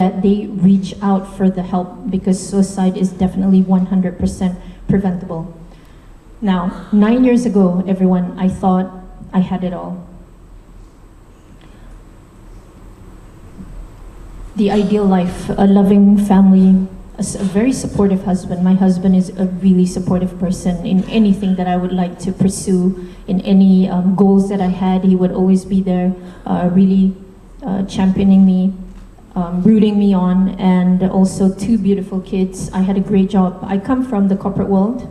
that they reach out for the help, because suicide is definitely 100% preventable. Now, 9 years ago, everyone, I thought I had it all. The ideal life, a loving family, a very supportive husband. My husband is a really supportive person in anything that I would like to pursue, in any goals that I had. He would always be there, really championing me, rooting me on, and also 2 beautiful kids. I had a great job. I come from the corporate world,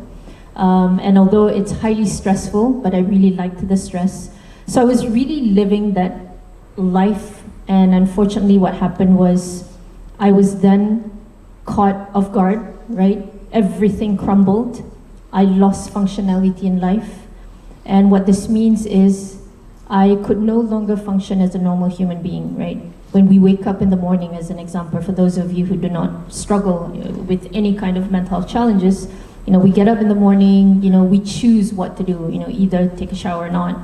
and although it's highly stressful, but I really liked the stress. So I was really living that life, and unfortunately what happened was I was then caught off guard, right? Everything crumbled. I lost functionality in life. And what this means is I could no longer function as a normal human being, right? When we wake up in the morning, as an example, for those of you who do not struggle with any kind of mental health challenges, we get up in the morning, we choose what to do, either take a shower or not,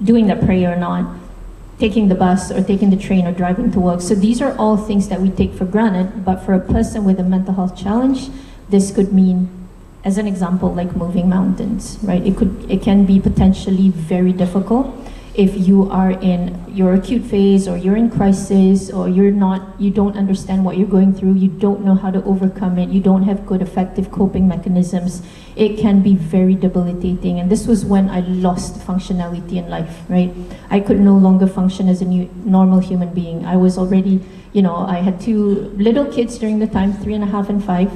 doing that prayer or not, taking the bus or taking the train or driving to work. So these are all things that we take for granted, but for a person with a mental health challenge, this could mean, as an example, like moving mountains, right? It can be potentially very difficult if you are in your acute phase, or you're in crisis, or you don't understand what you're going through, you don't know how to overcome it, you don't have good effective coping mechanisms. It can be very debilitating. And this was when I lost functionality in life, right? I could no longer function as a normal human being. I was already, I had 2 little kids during the time, 3.5 and 5.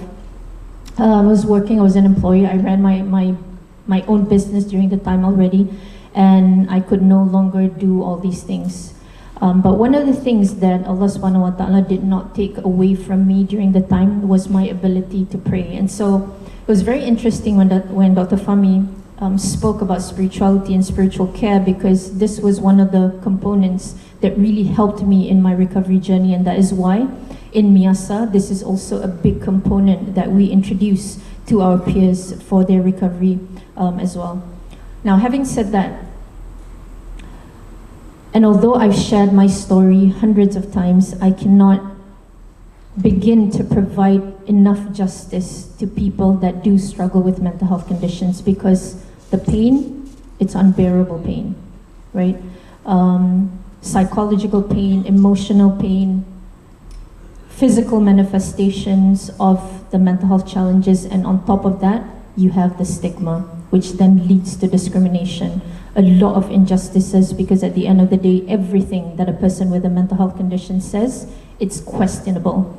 I was working, I was an employee, I ran my own business during the time already, and I could no longer do all these things. But one of the things that Allah subhanahu wa ta'ala did not take away from me during the time was my ability to pray. And so it was very interesting when Dr. Fahmi spoke about spirituality and spiritual care, because this was one of the components that really helped me in my recovery journey. And that is why in Miyasa, this is also a big component that we introduce to our peers for their recovery as well. Now, having said that, and although I've shared my story hundreds of times, I cannot begin to provide enough justice to people that do struggle with mental health conditions, because the pain, it's unbearable pain, right? Psychological pain, emotional pain, physical manifestations of the mental health challenges, and on top of that, you have the stigma, which then leads to discrimination, a lot of injustices, because at the end of the day, everything that a person with a mental health condition says, it's questionable.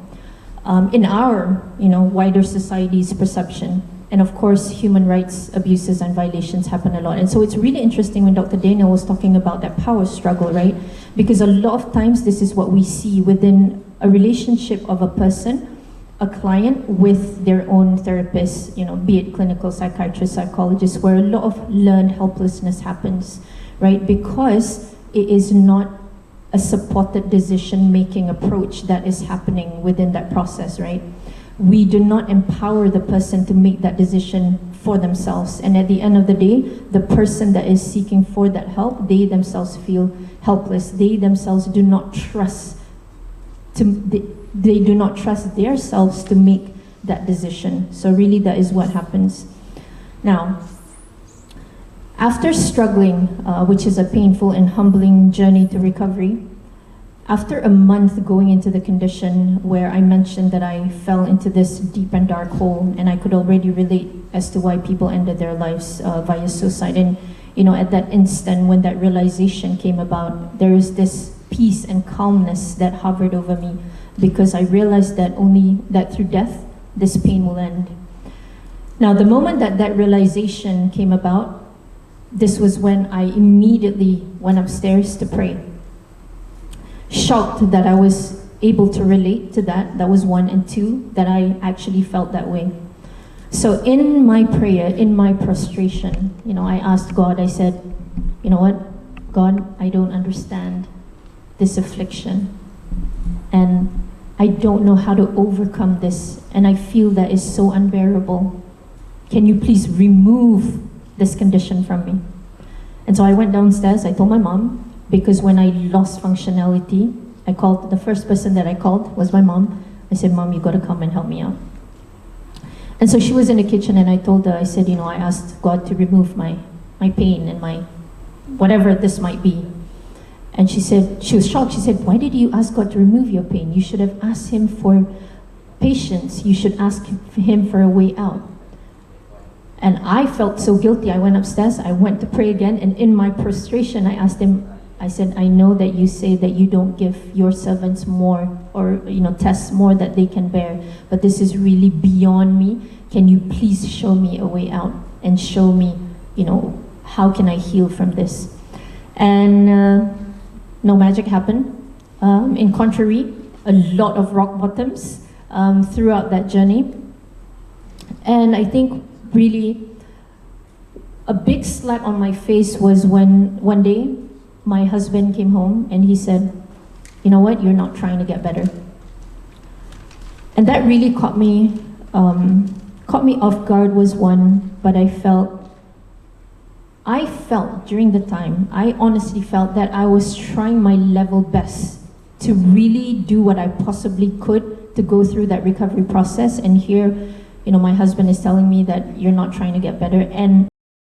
In our, wider society's perception. And of course, human rights abuses and violations happen a lot. And so it's really interesting when Dr. Daniel was talking about that power struggle, right? Because a lot of times this is what we see within a relationship of a person, a client with their own therapist, be it clinical psychiatrist, psychologist, where a lot of learned helplessness happens, right? Because it is not a supported decision-making approach that is happening within that process, right? We do not empower the person to make that decision for themselves. And at the end of the day, the person that is seeking for that help, they themselves feel helpless. They themselves do not trust they do not trust themselves to make that decision. So really that is what happens. Now, after struggling, which is a painful and humbling journey to recovery, after a month going into the condition where I mentioned that I fell into this deep and dark hole, and I could already relate as to why people ended their lives via suicide. And at that instant when that realization came about, there is this peace and calmness that hovered over me, because I realized that only that through death, this pain will end. Now, the moment that realization came about, this was when I immediately went upstairs to pray. Shocked that I was able to relate to that. That was 1, and 2, that I actually felt that way. So in my prayer, in my prostration, I asked God, I said, you know what, God, I don't understand this affliction. And I don't know how to overcome this, and I feel that it's so unbearable. Can you please remove this condition from me? And so I went downstairs, I told my mom, because when I lost functionality, I called, the first person that I called was my mom. I said, Mom, you gotta come and help me out. And so she was in the kitchen and I told her, I said, you know, I asked God to remove my pain and my, whatever this might be. And she said, she was shocked. She said, why did you ask God to remove your pain? You should have asked him for patience. You should ask him for a way out. And I felt so guilty. I went upstairs, I went to pray again, and in my prostration, I asked him, I said, I know that you say that you don't give your servants more or, you know, tests more that they can bear, but this is really beyond me. Can you please show me a way out and show me, you know, how can I heal from this? And no magic happened. In contrary, a lot of rock bottoms throughout that journey. And I think really a big slap on my face was when one day my husband came home and he said, you know what, you're not trying to get better. And that really caught me off guard was one, but I felt during the time, I honestly felt that I was trying my level best to really do what I possibly could to go through that recovery process. And here, you know, my husband is telling me that you're not trying to get better. And